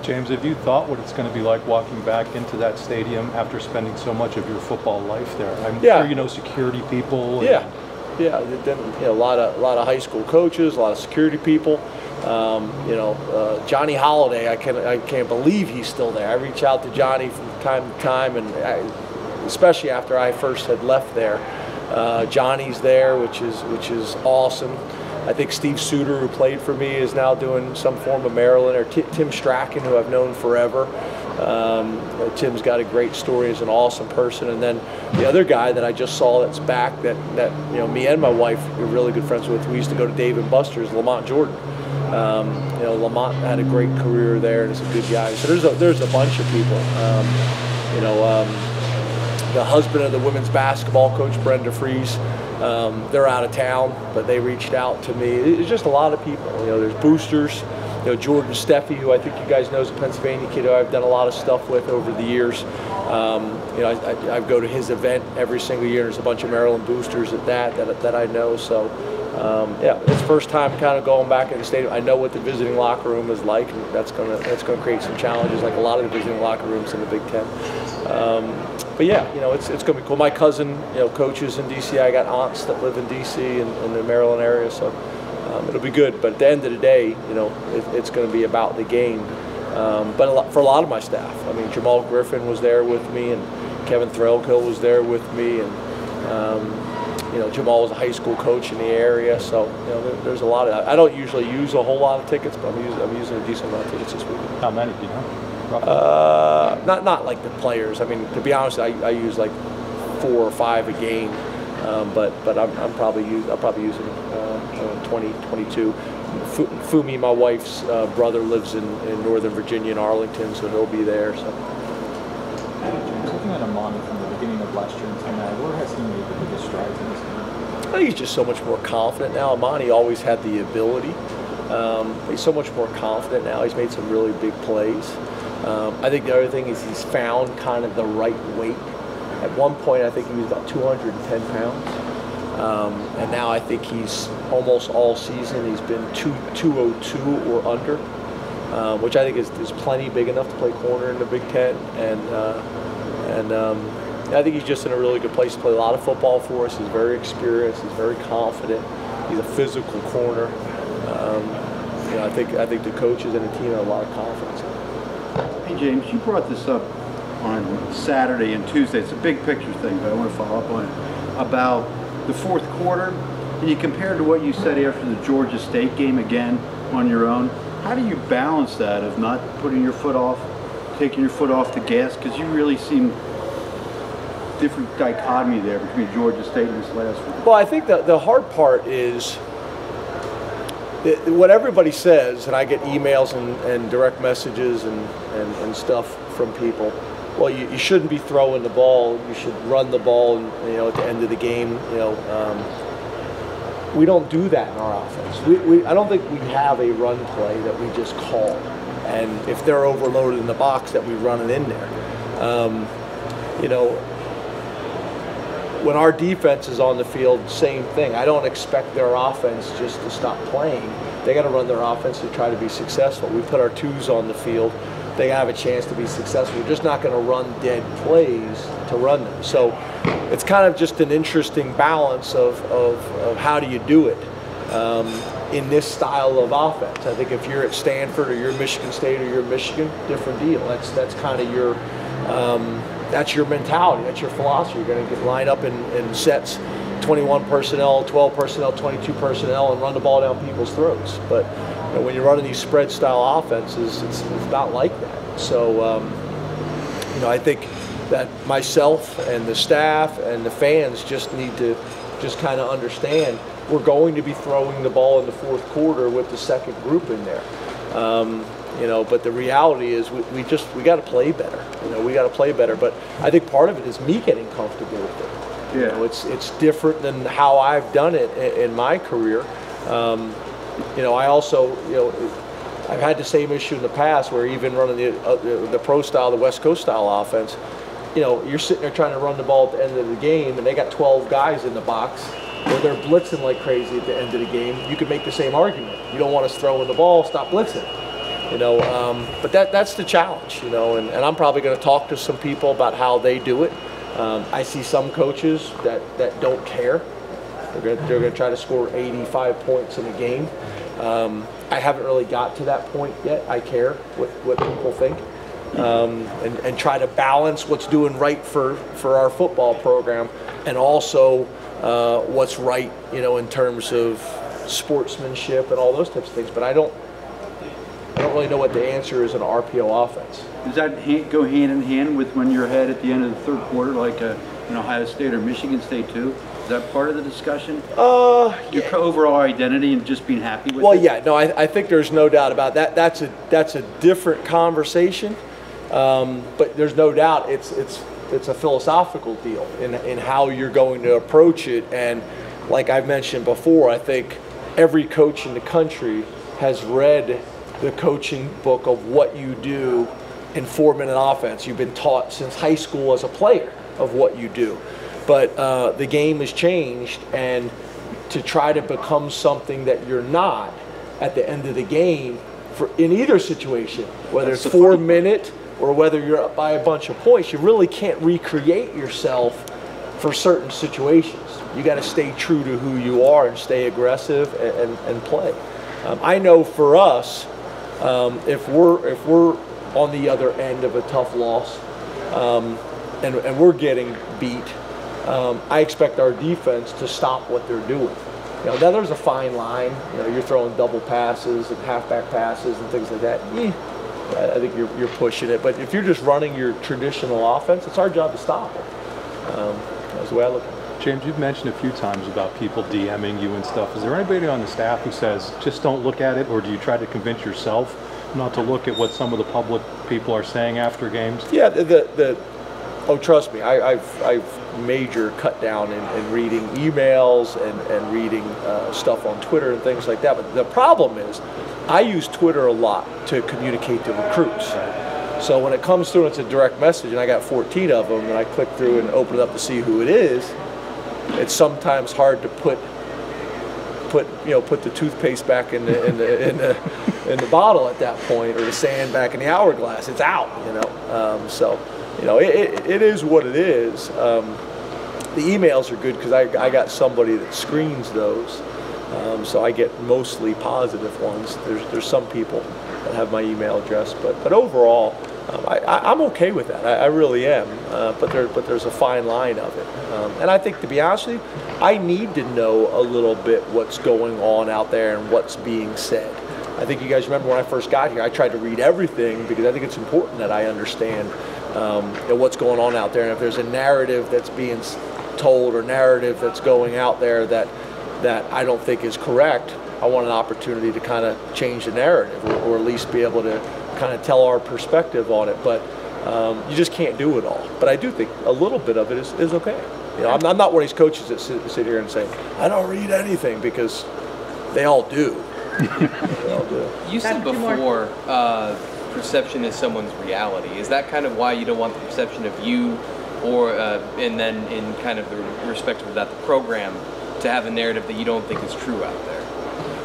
James, have you thought what it's going to be like walking back into that stadium after spending so much of your football life there? I'm sure you know security people. Yeah, then, a lot of high school coaches, a lot of security people. Johnny Holiday, I can't believe he's still there. I reach out to Johnny from time to time, and especially after I first had left there. Johnny's there, which is awesome. I think Steve Suter, who played for me, is now doing some form of Maryland, or Tim Strachan, who I've known forever. Tim's got a great story, is an awesome person. And then the other guy that I just saw that's back, that me and my wife are really good friends with, we used to go to Dave and Buster's, Lamont Jordan. Lamont had a great career there and is a good guy. So there's a bunch of people. The husband of the women's basketball coach, Brenda Fries, they're out of town, but they reached out to me. It's just a lot of people. There's boosters. Jordan Steffi, who I think you guys know is a Pennsylvania kid who I've done a lot of stuff with over the years. I go to his event every single year. There's a bunch of Maryland boosters at that I know. So it's first time kind of going back in the stadium. I know what the visiting locker room is like, and that's gonna create some challenges, like a lot of the visiting locker rooms in the Big Ten. But yeah, it's going to be cool. My cousin, coaches in D.C. I got aunts that live in D.C. and in the Maryland area, so it'll be good. But at the end of the day, it's going to be about the game. But for a lot of my staff, I mean, Jamal Griffin was there with me, and Kevin Threlkill was there with me, and Jamal was a high school coach in the area, so there's a lot of. I don't usually use a whole lot of tickets, but I'm using a decent amount of tickets this week. How many do you know? Not like the players. I mean, to be honest, I use like 4 or 5 a game, but I'll probably use 20, 22. Fumi, my wife's brother, lives in Northern Virginia in Arlington, so he'll be there. So. Looking at Amani from the beginning of last year until now, where has he made the biggest strides in this game? I think he's just so much more confident now. Amani always had the ability. He's so much more confident now. He's made some really big plays. I think the other thing is he's found kind of the right weight. At one point, I think he was about 210 pounds. And now I think he's almost all season, he's been 202 or under, which I think is plenty big enough to play corner in the Big Ten. And I think he's just in a really good place to play a lot of football for us. He's very experienced. He's very confident. He's a physical corner. I think the coaches and the team have a lot of confidence in him. Hey James, you brought this up on Saturday and Tuesday. It's a big picture thing, but I want to follow up on it about the fourth quarter. And you compared to what you said after the Georgia State game again on your own. How do you balance that of not putting your foot off, taking your foot off the gas? Because you really seem different dichotomy there between Georgia State and this last one. Well, I think the hard part is what everybody says, and I get emails and direct messages and stuff from people. Well, you shouldn't be throwing the ball. You should run the ball. And, at the end of the game, we don't do that in our offense. I don't think we have a run play that we just call, and if they're overloaded in the box, that we run it in there. When our defense is on the field, same thing. I don't expect their offense just to stop playing. They got to run their offense to try to be successful. We put our twos on the field. They have a chance to be successful. We're just not going to run dead plays to run them. So it's kind of just an interesting balance of how do you do it in this style of offense. I think if you're at Stanford or you're Michigan State or you're Michigan, different deal. That's kind of your that's your mentality. That's your philosophy. You're going to line up in sets, 21 personnel, 12 personnel, 22 personnel, and run the ball down people's throats. But when you're running these spread style offenses, it's not like that. So I think that myself and the staff and the fans just need to just kind of understand we're going to be throwing the ball in the fourth quarter with the second group in there. But the reality is we got to play better. We got to play better. But I think part of it is me getting comfortable with it. Yeah. It's different than how I've done it in my career. I also, I've had the same issue in the past where even running the pro style, the West Coast style offense, you're sitting there trying to run the ball at the end of the game, and they got 12 guys in the box, or they're blitzing like crazy at the end of the game. You could make the same argument. You don't want us throwing the ball, stop blitzing. But that's the challenge, and I'm probably going to talk to some people about how they do it. I see some coaches that don't care. They're going to try to score 85 points in a game. I haven't really got to that point yet. I care what people think, and try to balance what's doing right for our football program, and also what's right, in terms of sportsmanship and all those types of things. But I don't really know what the answer is in an RPO offense. Does that go hand in hand with when you're ahead at the end of the third quarter, like in Ohio State or Michigan State too? Is that part of the discussion? Your overall identity and just being happy with it? Well, yeah, no, I think there's no doubt about that. That's a different conversation, but there's no doubt it's a philosophical deal in how you're going to approach it. And like I've mentioned before, I think every coach in the country has read the coaching book of what you do in 4-minute offense. You've been taught since high school as a player of what you do. But the game has changed, and to try to become something that you're not at the end of the game, in either situation, whether it's 4-minute or whether you're up by a bunch of points, you really can't recreate yourself for certain situations. You got to stay true to who you are and stay aggressive and play. I know for us, if we're on the other end of a tough loss, and we're getting beat, I expect our defense to stop what they're doing. Now there's a fine line. You're throwing double passes and halfback passes and things like that. I think you're pushing it. But if you're just running your traditional offense, it's our job to stop it. That's the way I look at it. James, you've mentioned a few times about people DMing you and stuff. Is there anybody on the staff who says, just don't look at it, or do you try to convince yourself not to look at what some of the public people are saying after games? Yeah, oh, trust me, I've major cut down in reading emails and reading stuff on Twitter and things like that. But the problem is, I use Twitter a lot to communicate to recruits. So when it comes through, it's a direct message, and I got 14 of them, and I click through and open it up to see who it is. It's sometimes hard to put the toothpaste back in the bottle at that point, or the sand back in the hourglass. It's out, So it is what it is. The emails are good because I got somebody that screens those, so I get mostly positive ones. There's some people that have my email address, but overall, I'm okay with that. I really am. But there's a fine line of it, and I think, to be honest with you, I need to know a little bit what's going on out there and what's being said. I think you guys remember when I first got here, I tried to read everything because I think it's important that I understand what's going on out there, and if there's a narrative that's being told or narrative that's going out there that I don't think is correct, I want an opportunity to kind of change the narrative, or at least be able to kind of tell our perspective on it. But you just can't do it all. But I do think a little bit of it is okay. I'm not one of these coaches that sit here and say, I don't read anything, because they all do. They all do. You said before, perception is someone's reality. Is that kind of why you don't want the perception of you, or and then in kind of the respect of that, the program, to have a narrative that you don't think is true out there?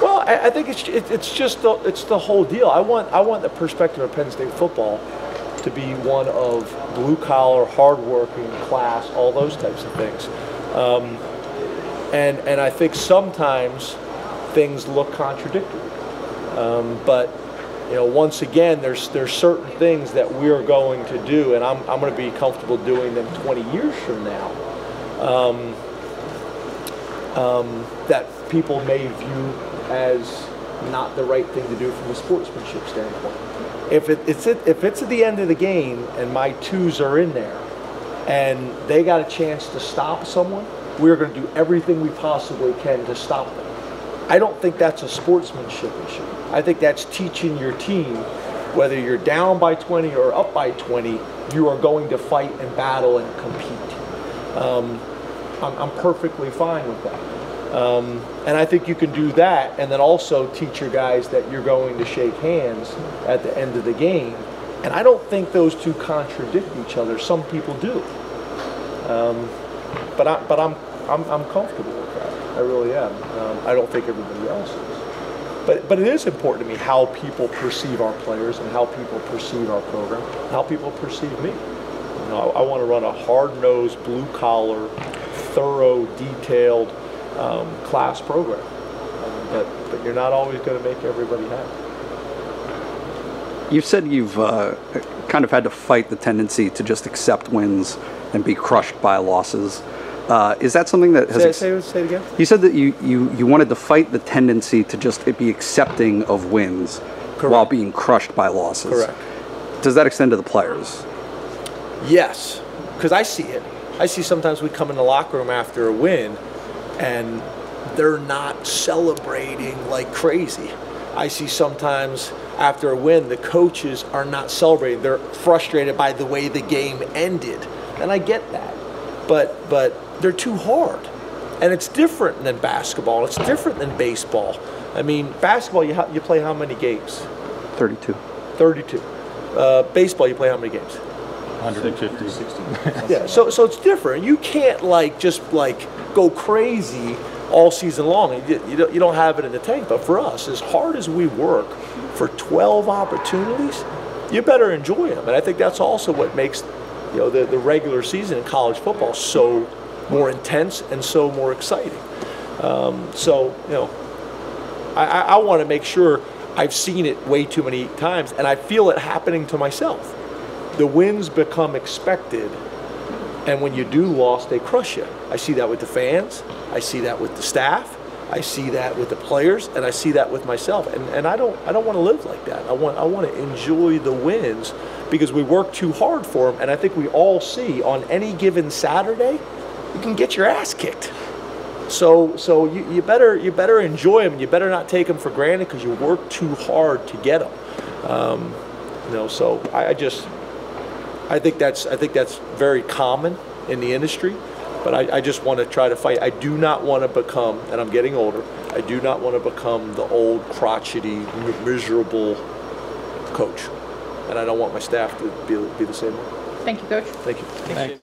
Well, I think it's just the whole deal. I want the perspective of Penn State football to be one of blue collar, hardworking, class, all those types of things. And I think sometimes things look contradictory. But once again, there's certain things that we're going to do, and I'm going to be comfortable doing them 20 years from now. That people may view as not the right thing to do from a sportsmanship standpoint. If it's at the end of the game and my twos are in there and they got a chance to stop someone, we're going to do everything we possibly can to stop them. I don't think that's a sportsmanship issue. I think that's teaching your team, whether you're down by 20 or up by 20, you are going to fight and battle and compete. I'm perfectly fine with that. And I think you can do that, and then also teach your guys that you're going to shake hands at the end of the game. And I don't think those two contradict each other. Some people do. But I'm comfortable with that. I really am. I don't think everybody else is. But it is important to me how people perceive our players and how people perceive our program, and how people perceive me. You know, I want to run a hard-nosed, blue-collar, thorough, detailed class program. But you're not always going to make everybody happy. You've said you've kind of had to fight the tendency to just accept wins and be crushed by losses. Is that something that has... Say it again? You said that you wanted to fight the tendency to just be accepting of wins. Correct. While being crushed by losses. Correct. Does that extend to the players? Yes, because I see it. I see sometimes we come in the locker room after a win and they're not celebrating like crazy. I see sometimes after a win the coaches are not celebrating. They're frustrated by the way the game ended. And I get that. But they're too hard. And it's different than basketball. It's different than baseball. I mean, basketball, you play how many games? 32. 32. Baseball, you play how many games? 150. 60. Yeah, so it's different. You can't just go crazy all season long. You don't have it in the tank. But for us, as hard as we work for 12 opportunities, you better enjoy them. And I think that's also what makes the regular season in college football so more intense and so more exciting. I want to make sure. I've seen it way too many times, and I feel it happening to myself. The wins become expected, and when you do lose, they crush you. I see that with the fans. I see that with the staff. I see that with the players, and I see that with myself. And I don't want to live like that. I want to enjoy the wins because we work too hard for them. And I think we all see on any given Saturday, you can get your ass kicked. So you better enjoy them. You better not take them for granted because you work too hard to get them. So I think that's very common in the industry. But I just want to try to fight. I do not want to become, and I'm getting older, I do not want to become the old, crotchety, miserable coach. And I don't want my staff to be the same way. Thank you, Coach. Thank you. Thanks.